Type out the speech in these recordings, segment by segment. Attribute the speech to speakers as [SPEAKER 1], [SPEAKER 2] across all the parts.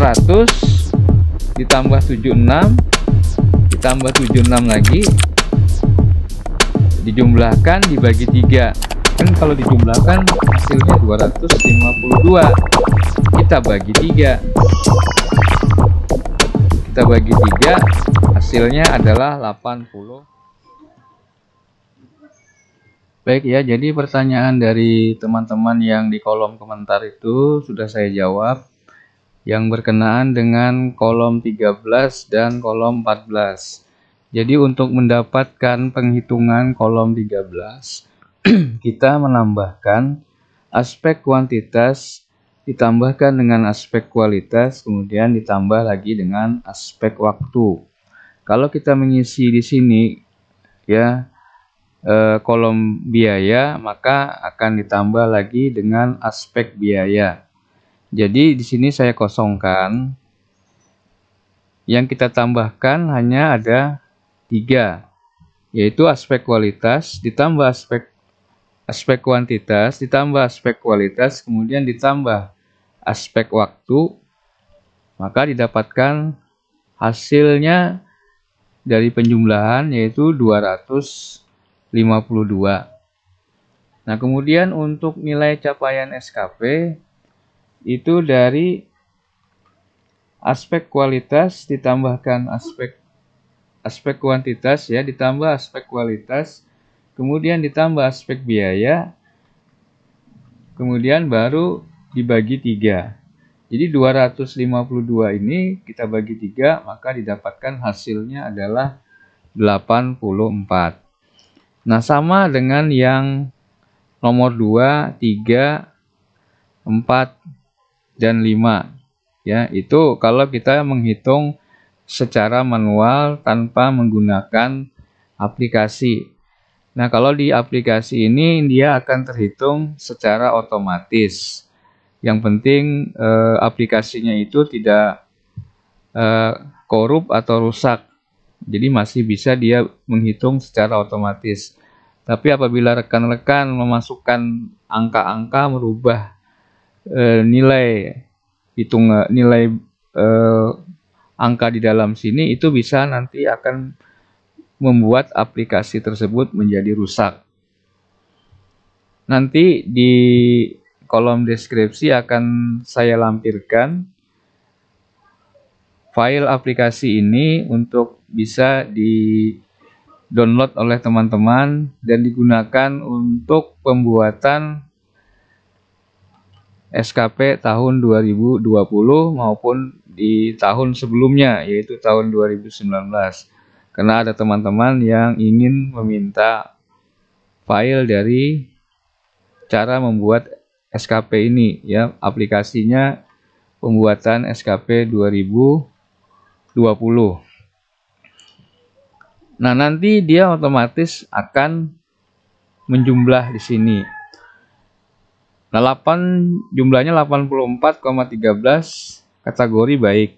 [SPEAKER 1] 100 ditambah 76 ditambah 76 lagi, dijumlahkan dibagi 3. Kan kalau dijumlahkan hasilnya 252. Kita bagi 3. Kita bagi 3, hasilnya adalah 80. Baik ya, jadi pertanyaan dari teman-teman yang di kolom komentar itu sudah saya jawab, yang berkenaan dengan kolom 13 dan kolom 14. Jadi untuk mendapatkan penghitungan kolom 13, kita menambahkan aspek kuantitas ditambahkan dengan aspek kualitas, kemudian ditambah lagi dengan aspek waktu. Kalau kita mengisi di sini ya kolom biaya, maka akan ditambah lagi dengan aspek biaya. Jadi di sini saya kosongkan. Yang kita tambahkan hanya ada 3, yaitu aspek kualitas ditambah aspek kuantitas ditambah aspek kualitas, kemudian ditambah aspek waktu, maka didapatkan hasilnya dari penjumlahan yaitu 252. Nah, kemudian untuk nilai capaian SKP itu dari aspek kualitas ditambahkan aspek kuantitas ya, ditambah aspek kualitas, kemudian ditambah aspek biaya, kemudian baru dibagi 3. Jadi 252 ini kita bagi 3, maka didapatkan hasilnya adalah 84. Nah, sama dengan yang nomor 2, 3, 4, dan 5. Ya, itu kalau kita menghitung secara manual tanpa menggunakan aplikasi. Nah, kalau di aplikasi ini dia akan terhitung secara otomatis. Yang penting aplikasinya itu tidak korup atau rusak. Jadi masih bisa dia menghitung secara otomatis. Tapi apabila rekan-rekan memasukkan angka-angka, merubah nilai angka di dalam sini, itu bisa nanti akan membuat aplikasi tersebut menjadi rusak. Nanti di kolom deskripsi akan saya lampirkan file aplikasi ini untuk bisa di-download oleh teman-teman dan digunakan untuk pembuatan SKP tahun 2020 maupun di tahun sebelumnya, yaitu tahun 2019. Karena ada teman-teman yang ingin meminta file dari cara membuat SKP ini ya, aplikasinya pembuatan SKP 2020. Nah, nanti dia otomatis akan menjumlah di sini. Nah, jumlahnya 84,13 kategori baik.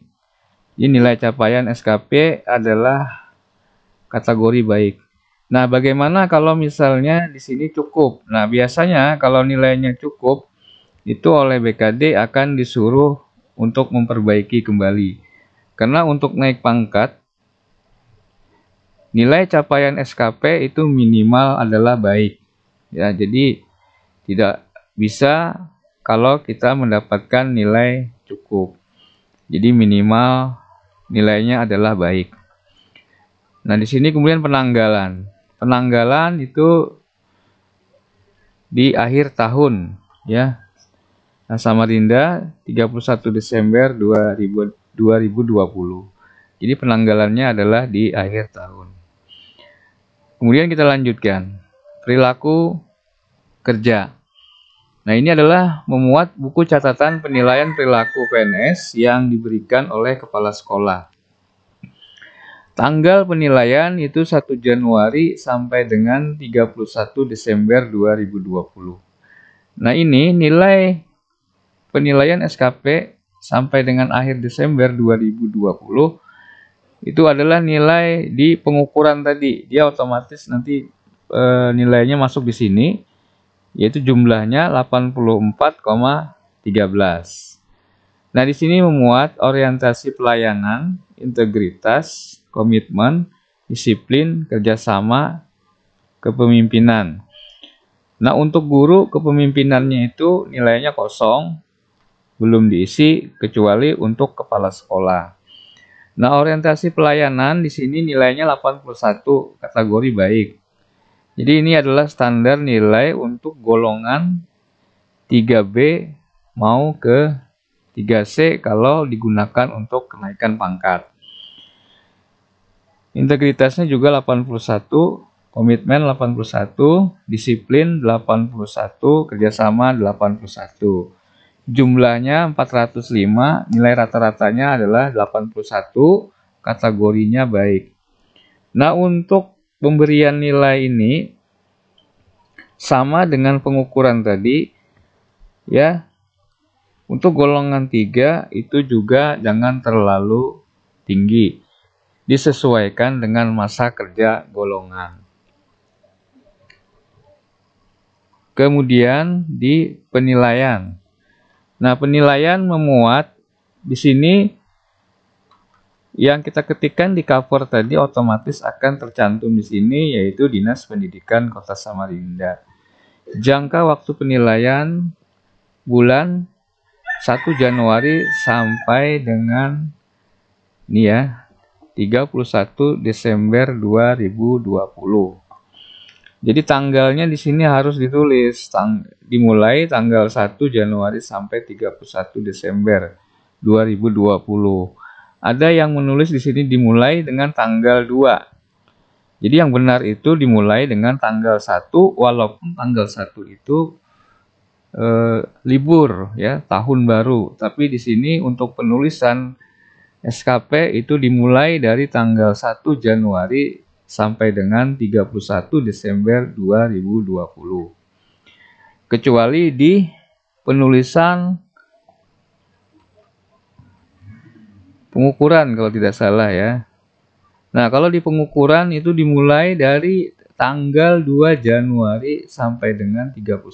[SPEAKER 1] Ini nilai capaian SKP adalah kategori baik. Nah, bagaimana kalau misalnya di sini cukup? Nah, biasanya kalau nilainya cukup, itu oleh BKD akan disuruh untuk memperbaiki kembali. Karena untuk naik pangkat, nilai capaian SKP itu minimal adalah baik. Ya, jadi tidak bisa kalau kita mendapatkan nilai cukup. Jadi minimal nilainya adalah baik. Nah, di sini kemudian penanggalan. Penanggalan itu di akhir tahun ya. Nah, Samarinda 31 Desember 2020. Jadi penanggalannya adalah di akhir tahun. Kemudian kita lanjutkan. Perilaku kerja. Nah, ini adalah memuat buku catatan penilaian perilaku PNS yang diberikan oleh kepala sekolah. Tanggal penilaian itu 1 Januari sampai dengan 31 Desember 2020. Nah, ini nilai penilaian SKP sampai dengan akhir Desember 2020 itu adalah nilai di pengukuran tadi. Dia otomatis nanti nilainya masuk di sini, yaitu jumlahnya 84,13. Nah, di sini memuat orientasi pelayanan, integritas, komitmen, disiplin, kerjasama, kepemimpinan. Nah, untuk guru kepemimpinannya itu nilainya kosong, belum diisi kecuali untuk kepala sekolah. Nah, orientasi pelayanan di sini nilainya 81, kategori baik. Jadi ini adalah standar nilai untuk golongan 3B mau ke 3C kalau digunakan untuk kenaikan pangkat. Integritasnya juga 81, komitmen 81, disiplin 81, kerjasama 81. Jumlahnya 405, nilai rata-ratanya adalah 81, kategorinya baik. Nah, untuk pemberian nilai ini sama dengan pengukuran tadi, ya. Untuk golongan 3 itu juga jangan terlalu tinggi, disesuaikan dengan masa kerja golongan. Kemudian di penilaian. Nah, penilaian memuat di sini yang kita ketikkan di cover tadi otomatis akan tercantum di sini, yaitu Dinas Pendidikan Kota Samarinda. Jangka waktu penilaian bulan 1 Januari sampai dengan ini ya 31 Desember 2020. Jadi tanggalnya di sini harus ditulis dimulai tanggal 1 Januari sampai 31 Desember 2020. Ada yang menulis di sini dimulai dengan tanggal 2. Jadi yang benar itu dimulai dengan tanggal 1, walaupun tanggal 1 itu libur ya, tahun baru. Tapi di sini untuk penulisan SKP itu dimulai dari tanggal 1 Januari sampai dengan 31 Desember 2020. Kecuali di penulisan pengukuran kalau tidak salah ya. Nah, kalau di pengukuran itu dimulai dari tanggal 2 Januari sampai dengan 31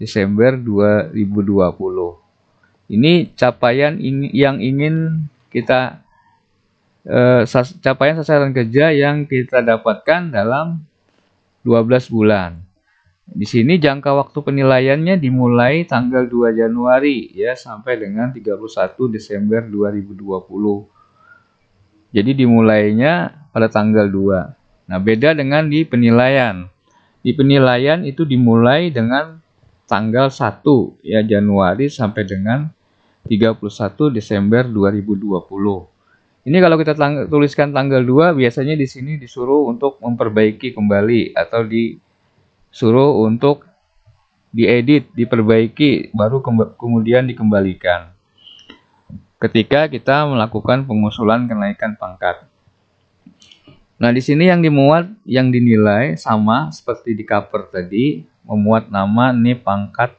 [SPEAKER 1] Desember 2020. Ini capaian yang ingin kita capaian sasaran kerja yang kita dapatkan dalam 12 bulan. Di sini jangka waktu penilaiannya dimulai tanggal 2 Januari ya sampai dengan 31 Desember 2020. Jadi dimulainya pada tanggal 2. Nah, beda dengan di penilaian. Di penilaian itu dimulai dengan tanggal 1 ya Januari sampai dengan 31 Desember 2020. Ini kalau kita tuliskan tanggal 2 biasanya di sini disuruh untuk memperbaiki kembali atau disuruh untuk diedit, diperbaiki baru kemudian dikembalikan. Ketika kita melakukan pengusulan kenaikan pangkat. Nah, di sini yang dimuat, yang dinilai sama seperti di cover tadi, memuat nama, NIP, pangkat,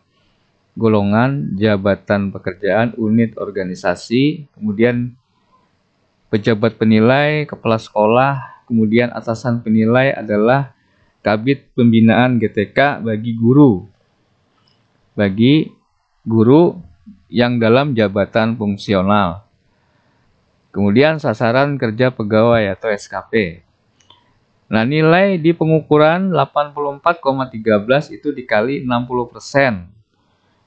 [SPEAKER 1] golongan, jabatan pekerjaan, unit organisasi, kemudian pejabat penilai, kepala sekolah, kemudian atasan penilai adalah Kabid Pembinaan GTK bagi guru. Bagi guru yang dalam jabatan fungsional. Kemudian sasaran kerja pegawai atau SKP. Nah, nilai di pengukuran 84,13 itu dikali 60%.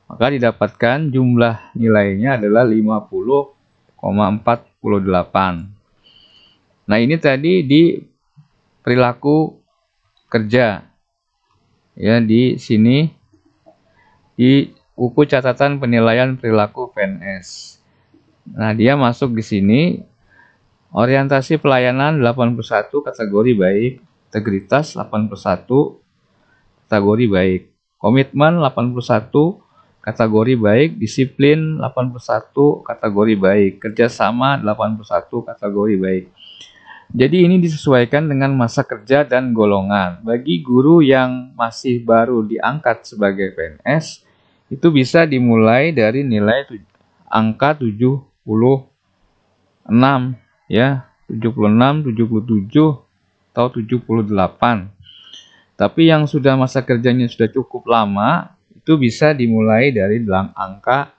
[SPEAKER 1] Maka didapatkan jumlah nilainya adalah 50,48. Nah, ini tadi di perilaku kerja. Ya, di sini di buku catatan penilaian perilaku PNS. Nah, dia masuk di sini. Orientasi pelayanan 81, kategori baik. Integritas 81, kategori baik. Komitmen 81, kategori baik. Disiplin 81, kategori baik. Kerjasama 81, kategori baik. Jadi ini disesuaikan dengan masa kerja dan golongan. Bagi guru yang masih baru diangkat sebagai PNS, itu bisa dimulai dari nilai angka 76 ya, 76, 77 atau 78. Tapi yang sudah masa kerjanya sudah cukup lama itu bisa dimulai dari angka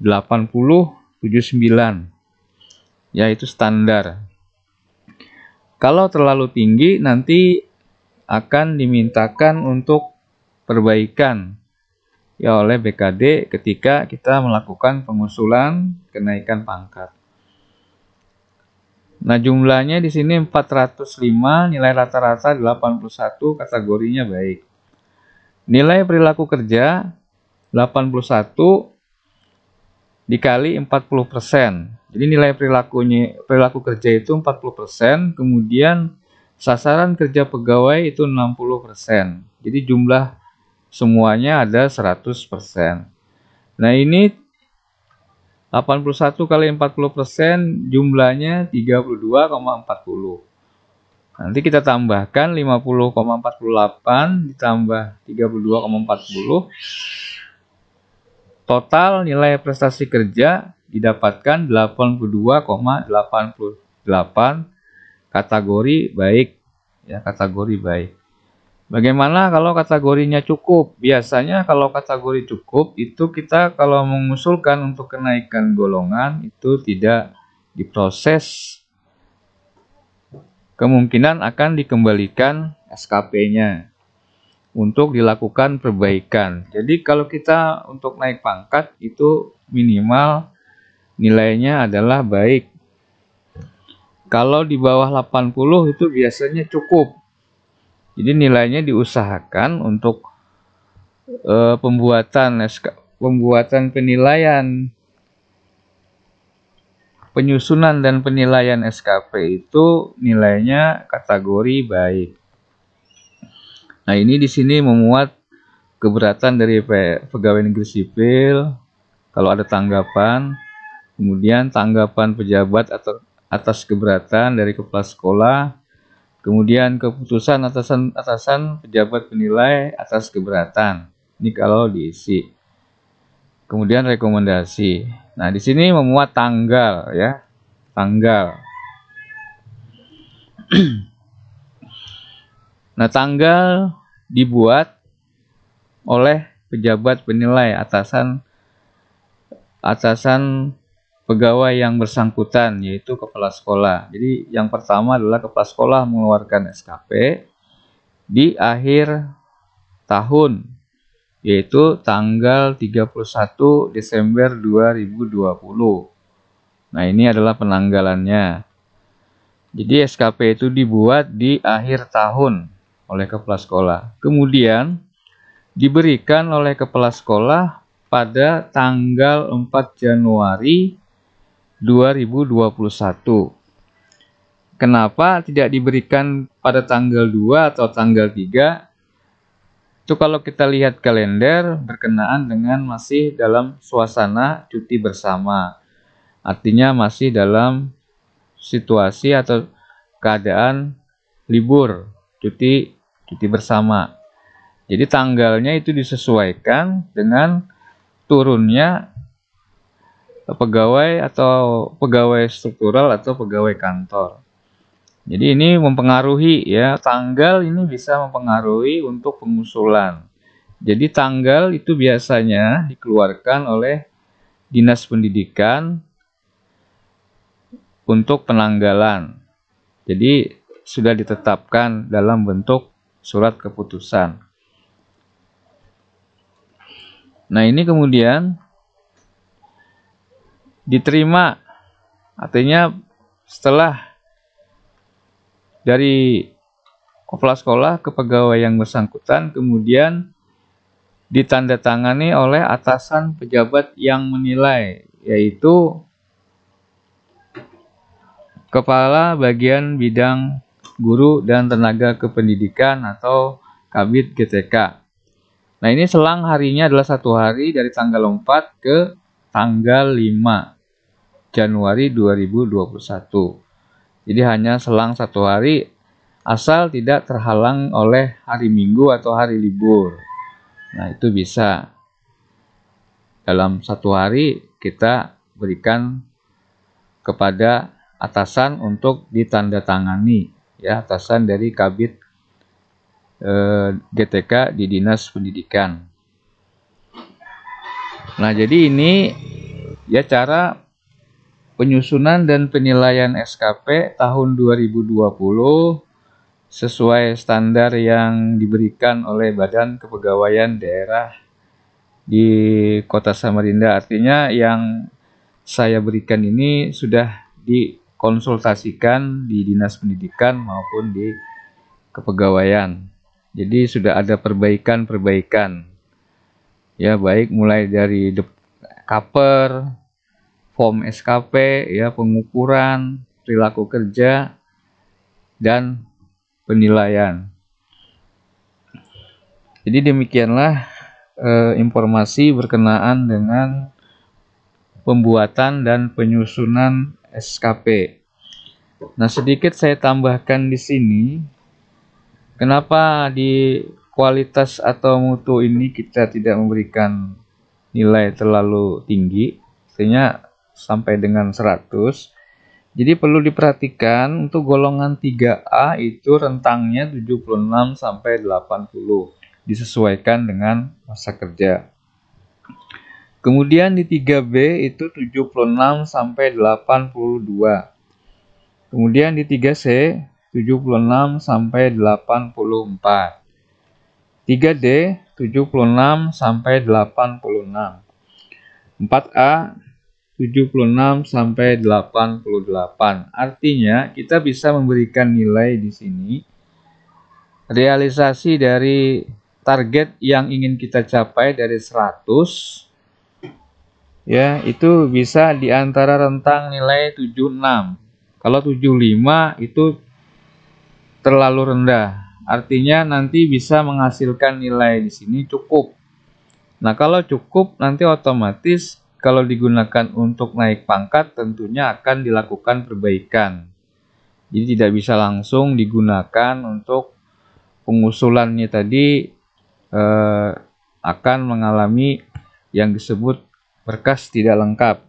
[SPEAKER 1] 8079, yaitu standar. Kalau terlalu tinggi nanti akan dimintakan untuk perbaikan ya oleh BKD ketika kita melakukan pengusulan kenaikan pangkat. Nah, jumlahnya di sini 405, nilai rata-rata 81, kategorinya baik. Nilai perilaku kerja 81 dikali 40%. Jadi nilai perilaku kerja itu 40%, kemudian sasaran kerja pegawai itu 60%. Jadi jumlah semuanya ada 100%. Nah, ini 81 kali 40% jumlahnya 32,40. Nanti kita tambahkan 50,48 ditambah 32,40. Total nilai prestasi kerja didapatkan 82,88, kategori baik ya, kategori baik. Bagaimana kalau kategorinya cukup? Biasanya kalau kategori cukup itu kita kalau mengusulkan untuk kenaikan golongan itu tidak diproses. Kemungkinan akan dikembalikan SKP-nya untuk dilakukan perbaikan. Jadi kalau kita untuk naik pangkat itu minimal nilainya adalah baik. Kalau di bawah 80 itu biasanya cukup. Jadi nilainya diusahakan untuk pembuatan penilaian, penyusunan dan penilaian SKP itu nilainya kategori baik. Nah, ini di sini memuat keberatan dari pegawai negeri sipil kalau ada tanggapan, kemudian tanggapan pejabat atau atas keberatan dari kepala sekolah, kemudian keputusan atasan pejabat penilai atas keberatan. Ini kalau diisi. Kemudian rekomendasi. Nah, di sini memuat tanggal ya. Tanggal. Nah, tanggal dibuat oleh pejabat penilai atasan pegawai yang bersangkutan, yaitu kepala sekolah. Jadi yang pertama adalah kepala sekolah mengeluarkan SKP di akhir tahun, yaitu tanggal 31 Desember 2020. Nah, ini adalah penanggalannya. Jadi SKP itu dibuat di akhir tahun oleh kepala sekolah. Kemudian diberikan oleh kepala sekolah pada tanggal 4 Januari 2021. Kenapa tidak diberikan pada tanggal 2 atau tanggal 3? Itu kalau kita lihat kalender berkenaan dengan masih dalam suasana cuti bersama. Artinya masih dalam situasi atau keadaan libur, cuti bersama. Jadi tanggalnya itu disesuaikan dengan turunnya pegawai atau pegawai struktural atau pegawai kantor. Jadi ini mempengaruhi ya, tanggal ini bisa mempengaruhi untuk pengusulan. Jadi tanggal itu biasanya dikeluarkan oleh Dinas Pendidikan untuk penanggalan. Jadi sudah ditetapkan dalam bentuk surat keputusan. Nah, ini kemudian diterima, artinya setelah dari kepala sekolah ke pegawai yang bersangkutan, kemudian ditandatangani oleh atasan pejabat yang menilai, yaitu Kepala Bagian Bidang Guru dan Tenaga Kependidikan atau Kabid GTK. Nah, ini selang harinya adalah 1 hari dari tanggal 4 ke tanggal 5 Januari 2021. Jadi hanya selang 1 hari, asal tidak terhalang oleh hari Minggu atau hari libur. Nah, itu bisa. Dalam 1 hari kita berikan kepada atasan untuk ditandatangani, ya, atasan dari Kabid GTK di Dinas Pendidikan. Nah, jadi ini Ya, cara penyusunan dan penilaian SKP tahun 2020 sesuai standar yang diberikan oleh Badan Kepegawaian Daerah di Kota Samarinda. Artinya yang saya berikan ini sudah dikonsultasikan di Dinas Pendidikan maupun di Kepegawaian. Jadi sudah ada perbaikan-perbaikan. Ya, baik mulai dari cover, form SKP, ya, pengukuran, perilaku kerja, dan penilaian. Jadi demikianlah informasi berkenaan dengan pembuatan dan penyusunan SKP. Nah, sedikit saya tambahkan di sini, kenapa di kualitas atau mutu ini kita tidak memberikan nilai terlalu tinggi, artinya sampai dengan 100. Jadi perlu diperhatikan untuk golongan 3A itu rentangnya 76 sampai 80, disesuaikan dengan masa kerja. Kemudian di 3B itu 76 sampai 82. Kemudian di 3C 76 sampai 84. 3D 76 sampai 86. 4A 76 sampai 88. Artinya kita bisa memberikan nilai di sini realisasi dari target yang ingin kita capai dari 100, ya, itu bisa di antara rentang nilai 76. Kalau 75 itu terlalu rendah. Artinya nanti bisa menghasilkan nilai di sini cukup. Nah, kalau cukup nanti otomatis kalau digunakan untuk naik pangkat tentunya akan dilakukan perbaikan. Jadi tidak bisa langsung digunakan untuk pengusulannya tadi akan mengalami yang disebut berkas tidak lengkap.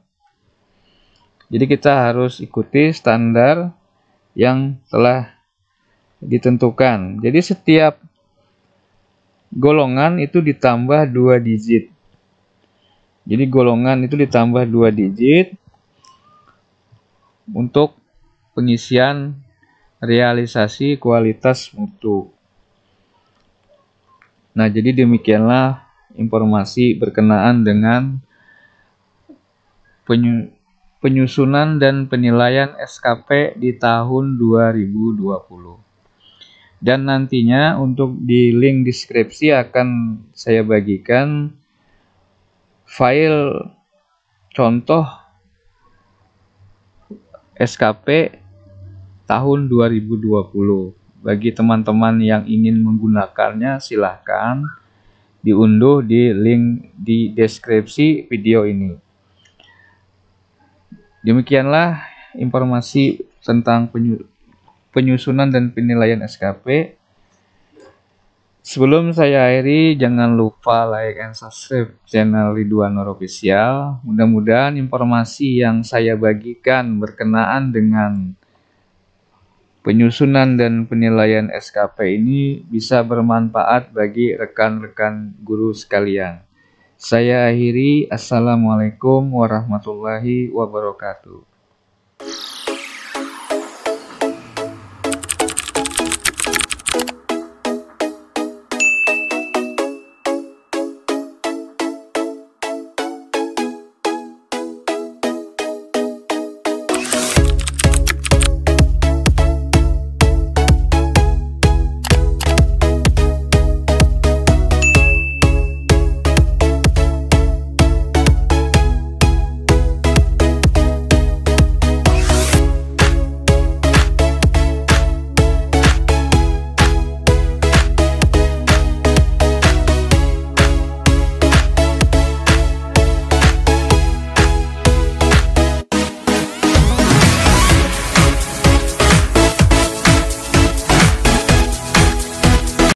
[SPEAKER 1] Jadi kita harus ikuti standar yang telah ditentukan. Jadi setiap golongan itu ditambah 2 digit. Jadi golongan itu ditambah 2 digit untuk pengisian realisasi kualitas mutu. Nah, jadi demikianlah informasi berkenaan dengan penyusunan dan penilaian SKP di tahun 2020. Dan nantinya untuk di link deskripsi akan saya bagikan file contoh SKP tahun 2020. Bagi teman-teman yang ingin menggunakannya silahkan diunduh di link di deskripsi video ini. Demikianlah informasi tentang penyusunan dan penilaian SKP. Sebelum saya akhiri, jangan lupa like and subscribe channel Ridwan Nur Official. Mudah-mudahan informasi yang saya bagikan berkenaan dengan penyusunan dan penilaian SKP ini bisa bermanfaat bagi rekan-rekan guru sekalian. Saya akhiri, Assalamualaikum warahmatullahi wabarakatuh.